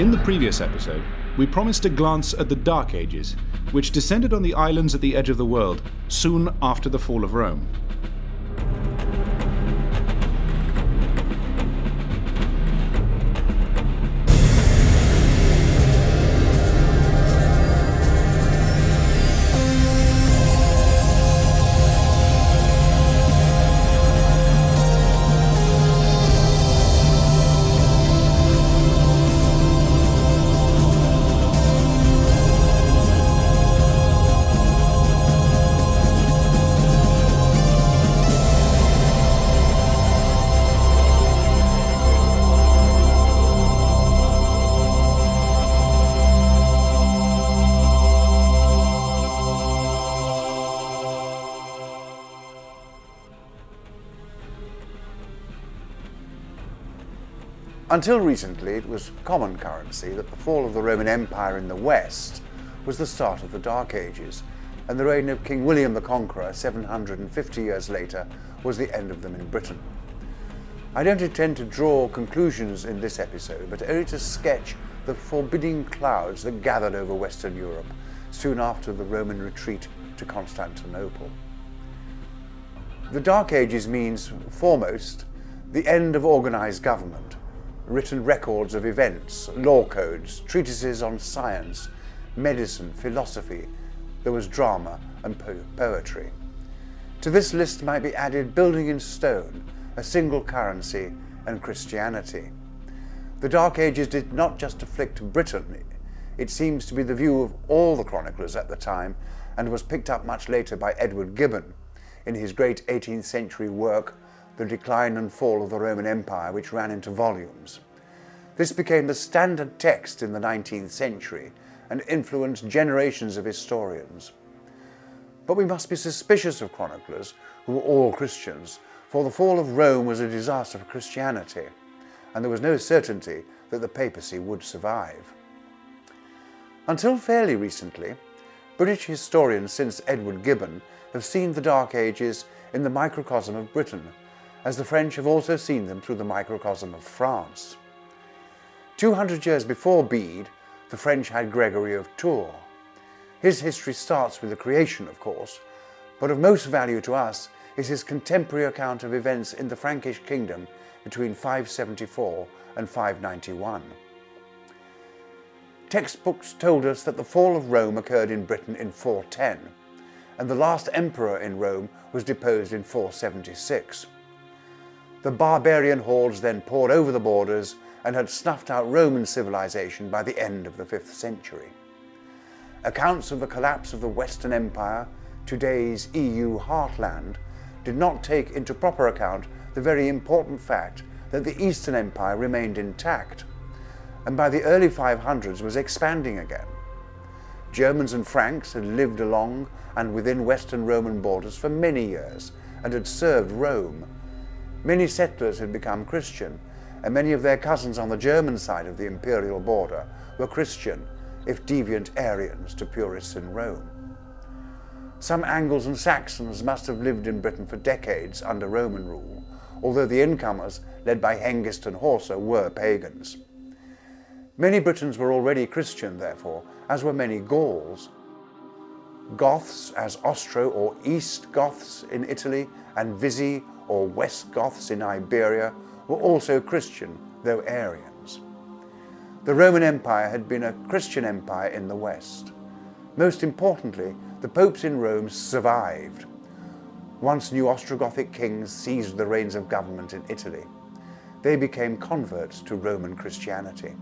In the previous episode, we promised a glance at the Dark Ages, which descended on the islands at the edge of the world soon after the fall of Rome. Until recently, it was common currency that the fall of the Roman Empire in the West was the start of the Dark Ages, and the reign of King William the Conqueror 750 years later was the end of them in Britain. I don't intend to draw conclusions in this episode, but only to sketch the forbidding clouds that gathered over Western Europe soon after the Roman retreat to Constantinople. The Dark Ages means, foremost, the end of organised government. Written records of events, law codes, treatises on science, medicine, philosophy. There was drama and poetry. To this list might be added building in stone, a single currency, and Christianity. The Dark Ages did not just afflict Britain. It seems to be the view of all the chroniclers at the time, and was picked up much later by Edward Gibbon in his great 18th century work The Decline and Fall of the Roman Empire, which ran into volumes. This became the standard text in the 19th century and influenced generations of historians. But we must be suspicious of chroniclers who were all Christians, for the fall of Rome was a disaster for Christianity, and there was no certainty that the papacy would survive. Until fairly recently, British historians since Edward Gibbon have seen the Dark Ages in the microcosm of Britain, as the French have also seen them through the microcosm of France. 200 years before Bede, the French had Gregory of Tours. His history starts with the creation, of course, but of most value to us is his contemporary account of events in the Frankish kingdom between 574 and 591. Textbooks told us that the fall of Rome occurred in Britain in 410, and the last emperor in Rome was deposed in 476. The barbarian hordes then poured over the borders and had snuffed out Roman civilization by the end of the 5th century. Accounts of the collapse of the Western Empire, today's EU heartland, did not take into proper account the very important fact that the Eastern Empire remained intact, and by the early 500s was expanding again. Germans and Franks had lived along and within Western Roman borders for many years and had served Rome. Many settlers had become Christian, and many of their cousins on the German side of the imperial border were Christian, if deviant Arians to purists in Rome. Some Angles and Saxons must have lived in Britain for decades under Roman rule, although the incomers, led by Hengist and Horsa, were pagans. Many Britons were already Christian, therefore, as were many Gauls. Goths, as Ostro or East Goths in Italy, and Visi or West Goths in Iberia, were also Christian, though Arians. The Roman Empire had been a Christian empire in the West. Most importantly, the popes in Rome survived. Once new Ostrogothic kings seized the reins of government in Italy. They became converts to Roman Christianity.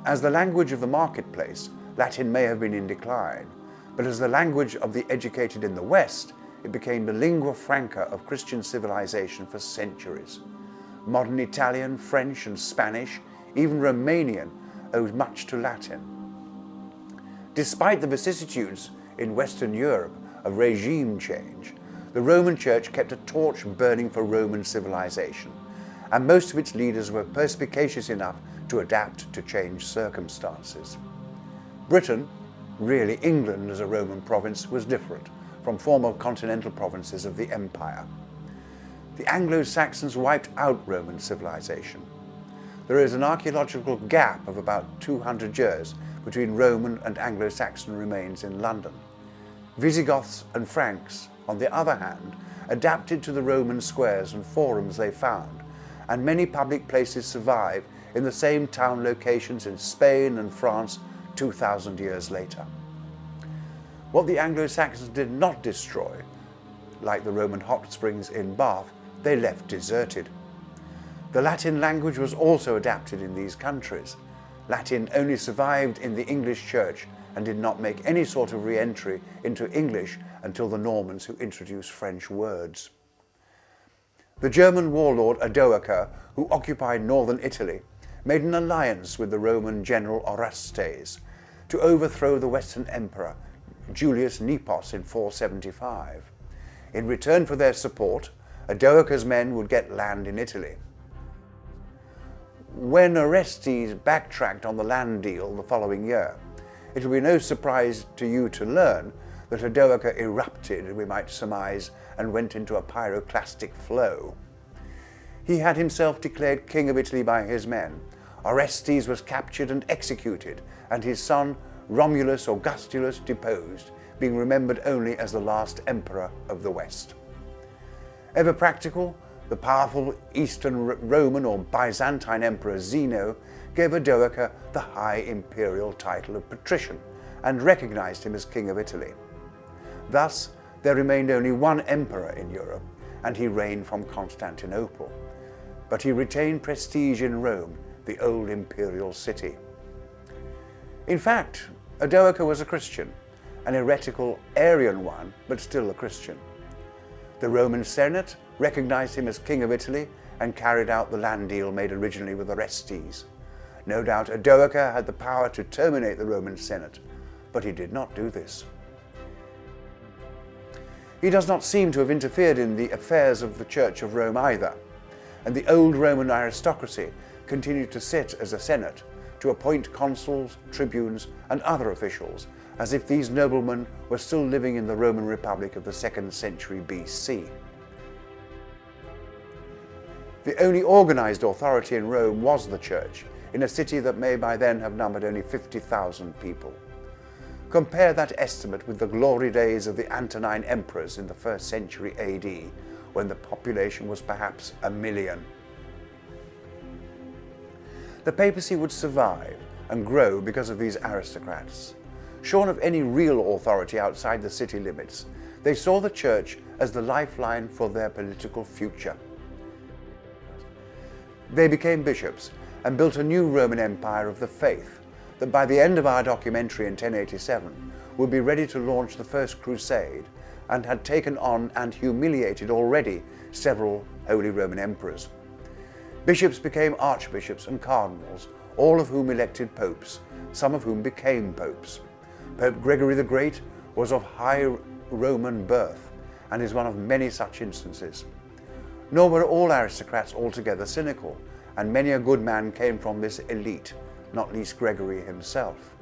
As the language of the marketplace, Latin may have been in decline, but as the language of the educated in the West, it became the lingua franca of Christian civilization for centuries. Modern Italian, French and Spanish, even Romanian, owed much to Latin. Despite the vicissitudes in Western Europe of regime change, the Roman Church kept a torch burning for Roman civilization, and most of its leaders were perspicacious enough to adapt to changed circumstances. Britain, really England as a Roman province, was different from former continental provinces of the empire. The Anglo-Saxons wiped out Roman civilization. there is an archaeological gap of about 200 years between Roman and Anglo-Saxon remains in London. Visigoths and Franks, on the other hand, adapted to the Roman squares and forums they found, and many public places survive in the same town locations in Spain and France 2,000 years later. What the Anglo-Saxons did not destroy, like the Roman hot springs in Bath, they left deserted. The Latin language was also adapted in these countries. Latin only survived in the English church and did not make any sort of re-entry into English until the Normans, who introduced French words. The German warlord Odoacer, who occupied northern Italy, made an alliance with the Roman general Orestes to overthrow the Western emperor Julius Nepos in 475. In return for their support, Odoacer's men would get land in Italy. When Orestes backtracked on the land deal the following year, it will be no surprise to you to learn that Odoacer erupted, we might surmise, and went into a pyroclastic flow. He had himself declared king of Italy by his men. Orestes was captured and executed, and his son Romulus Augustulus deposed, being remembered only as the last emperor of the West. Ever practical, the powerful Eastern Roman or Byzantine emperor Zeno gave Odoacer the high imperial title of patrician and recognized him as king of Italy. Thus, there remained only one emperor in Europe, and he reigned from Constantinople. But he retained prestige in Rome, the old imperial city. In fact, Odoacer was a Christian, an heretical Arian one, but still a Christian. The Roman Senate recognized him as king of Italy and carried out the land deal made originally with Orestes. No doubt Odoacer had the power to terminate the Roman Senate, but he did not do this. He does not seem to have interfered in the affairs of the Church of Rome either, and the old Roman aristocracy continued to sit as a senate to appoint consuls, tribunes, and other officials, as if these noblemen were still living in the Roman Republic of the 2nd century BC. The only organized authority in Rome was the church, in a city that may by then have numbered only 50,000 people. Compare that estimate with the glory days of the Antonine emperors in the 1st century AD, when the population was perhaps 1 million. The papacy would survive and grow because of these aristocrats. Shorn of any real authority outside the city limits, they saw the church as the lifeline for their political future. They became bishops and built a new Roman Empire of the faith that by the end of our documentary in 1087 would be ready to launch the First Crusade, and had taken on and humiliated already several Holy Roman emperors. Bishops became archbishops and cardinals, all of whom elected popes, some of whom became popes. Pope Gregory the Great was of high Roman birth and is one of many such instances. Nor were all aristocrats altogether cynical, and many a good man came from this elite, not least Gregory himself.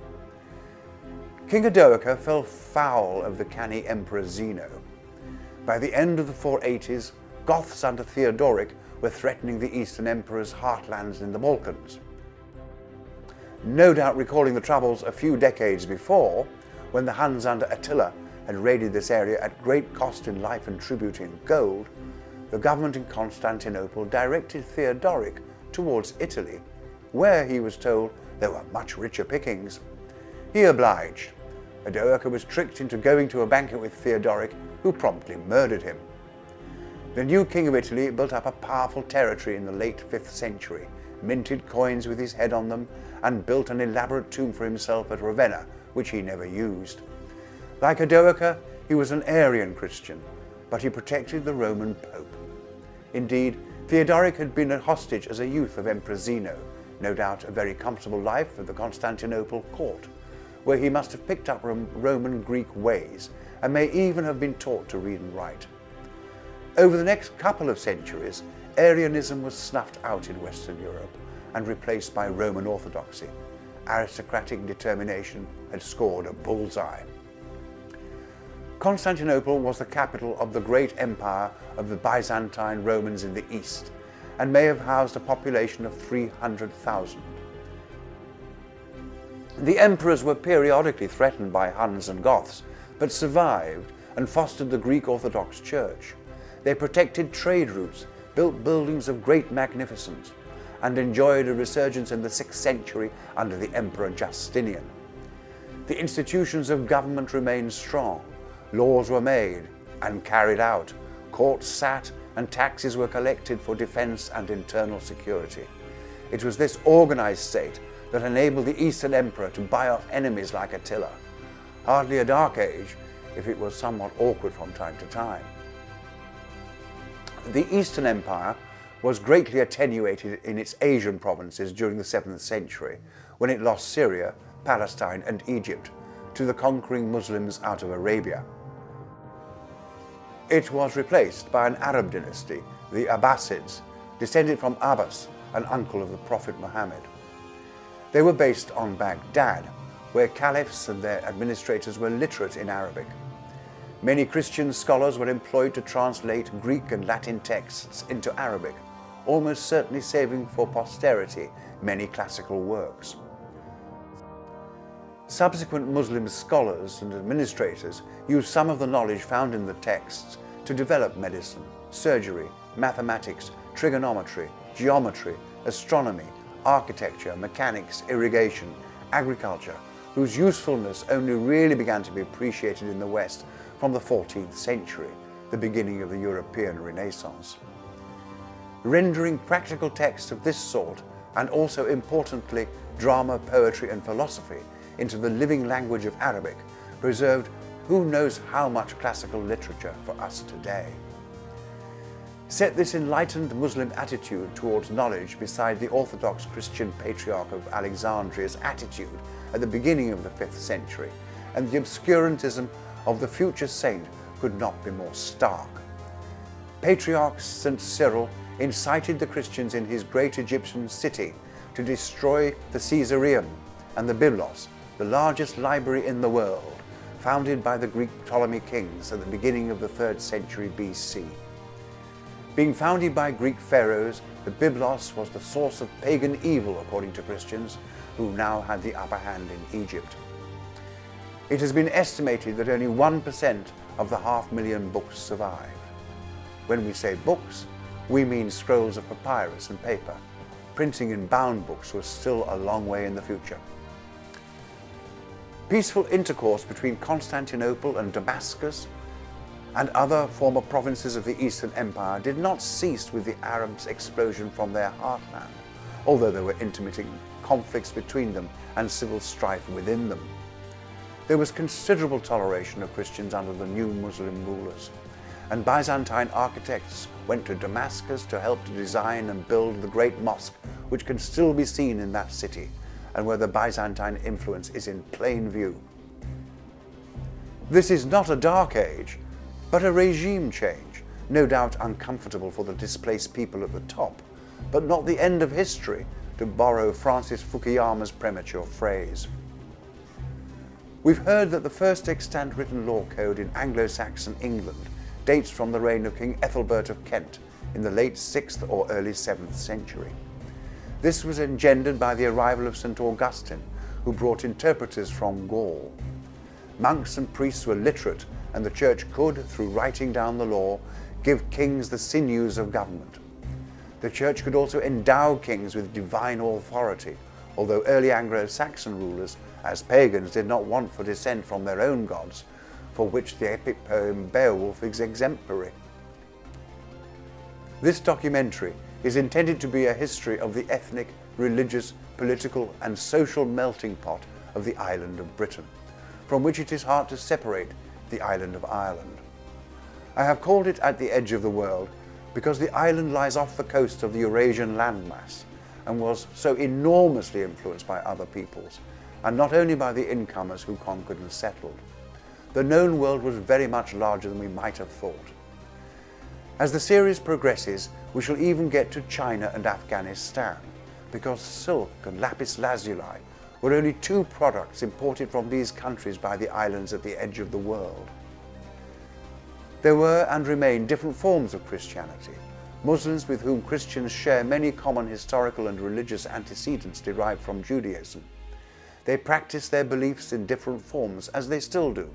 King Odoacer fell foul of the canny Emperor Zeno. By the end of the 480s, Goths under Theodoric were threatening the Eastern Emperor's heartlands in the Balkans. No doubt recalling the troubles a few decades before, when the Huns under Attila had raided this area at great cost in life and tribute in gold, the government in Constantinople directed Theodoric towards Italy, where he was told there were much richer pickings. He obliged. Odoacer was tricked into going to a banquet with Theodoric, who promptly murdered him. The new king of Italy built up a powerful territory in the late 5th century, minted coins with his head on them, and built an elaborate tomb for himself at Ravenna, which he never used. Like Odoacer, he was an Arian Christian, but he protected the Roman Pope. Indeed, Theodoric had been a hostage as a youth of Emperor Zeno, no doubt a very comfortable life at the Constantinople court, where he must have picked up Roman Greek ways and may even have been taught to read and write. Over the next couple of centuries, Arianism was snuffed out in Western Europe and replaced by Roman Orthodoxy. Aristocratic determination had scored a bullseye. Constantinople was the capital of the great empire of the Byzantine Romans in the east, and may have housed a population of 300,000. The emperors were periodically threatened by Huns and Goths, but survived and fostered the Greek Orthodox Church. They protected trade routes, built buildings of great magnificence, and enjoyed a resurgence in the 6th century under the Emperor Justinian. The institutions of government remained strong, laws were made and carried out, courts sat, and taxes were collected for defense and internal security. It was this organized state that enabled the Eastern Emperor to buy off enemies like Attila. Hardly a dark age, if it was somewhat awkward from time to time. The Eastern Empire was greatly attenuated in its Asian provinces during the 7th century, when it lost Syria, Palestine, and Egypt to the conquering Muslims out of Arabia. It was replaced by an Arab dynasty, the Abbasids, descended from Abbas, an uncle of the Prophet Muhammad. They were based on Baghdad, where caliphs and their administrators were literate in Arabic. Many Christian scholars were employed to translate Greek and Latin texts into Arabic, almost certainly saving for posterity many classical works. Subsequent Muslim scholars and administrators used some of the knowledge found in the texts to develop medicine, surgery, mathematics, trigonometry, geometry, astronomy, architecture, mechanics, irrigation, agriculture, whose usefulness only really began to be appreciated in the West from the 14th century, the beginning of the European Renaissance. Rendering practical texts of this sort, and also importantly drama, poetry and philosophy, into the living language of Arabic, preserved who knows how much classical literature for us today. Set this enlightened Muslim attitude towards knowledge beside the Orthodox Christian patriarch of Alexandria's attitude at the beginning of the 5th century, and the obscurantism of the future saint could not be more stark. Patriarch St. Cyril incited the Christians in his great Egyptian city to destroy the Caesareum and the Byblos, the largest library in the world, founded by the Greek Ptolemy kings at the beginning of the 3rd century BC. Being founded by Greek pharaohs, the Byblos was the source of pagan evil according to Christians, who now had the upper hand in Egypt. It has been estimated that only 1% of the 500,000 books survive. When we say books, we mean scrolls of papyrus and paper. Printing in bound books was still a long way in the future. Peaceful intercourse between Constantinople and Damascus and other former provinces of the Eastern Empire did not cease with the Arabs' explosion from their heartland, although there were intermittent conflicts between them and civil strife within them. There was considerable toleration of Christians under the new Muslim rulers, and Byzantine architects went to Damascus to help to design and build the great mosque, which can still be seen in that city, and where the Byzantine influence is in plain view. This is not a dark age, but a regime change, no doubt uncomfortable for the displaced people at the top, but not the end of history, to borrow Francis Fukuyama's premature phrase. We've heard that the first extant written law code in Anglo-Saxon England dates from the reign of King Ethelbert of Kent in the late 6th or early 7th century. This was engendered by the arrival of St. Augustine, who brought interpreters from Gaul. Monks and priests were literate, and the Church could, through writing down the law, give kings the sinews of government. The Church could also endow kings with divine authority, although early Anglo-Saxon rulers, as pagans, did not want for descent from their own gods, for which the epic poem Beowulf is exemplary. This documentary is intended to be a history of the ethnic, religious, political and social melting pot of the island of Britain, from which it is hard to separate the island of Ireland. I have called it At the Edge of the World because the island lies off the coast of the Eurasian landmass and was so enormously influenced by other peoples, and not only by the incomers who conquered and settled. The known world was very much larger than we might have thought. As the series progresses, we shall even get to China and Afghanistan, because silk and lapis lazuli were only two products imported from these countries by the islands at the edge of the world. There were and remain different forms of Christianity, Muslims with whom Christians share many common historical and religious antecedents derived from Judaism. They practice their beliefs in different forms, as they still do.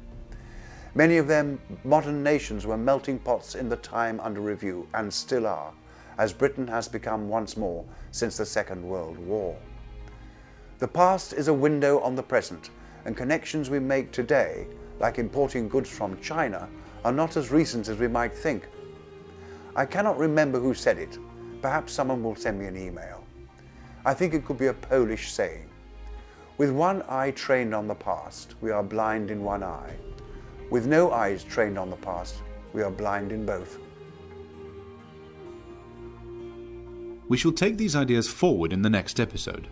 Many of them modern nations were melting pots in the time under review, and still are, as Britain has become once more since the Second World War. The past is a window on the present, and connections we make today, like importing goods from China, are not as recent as we might think. I cannot remember who said it. Perhaps someone will send me an email. I think it could be a Polish saying. With one eye trained on the past, we are blind in one eye. With no eyes trained on the past, we are blind in both. We shall take these ideas forward in the next episode.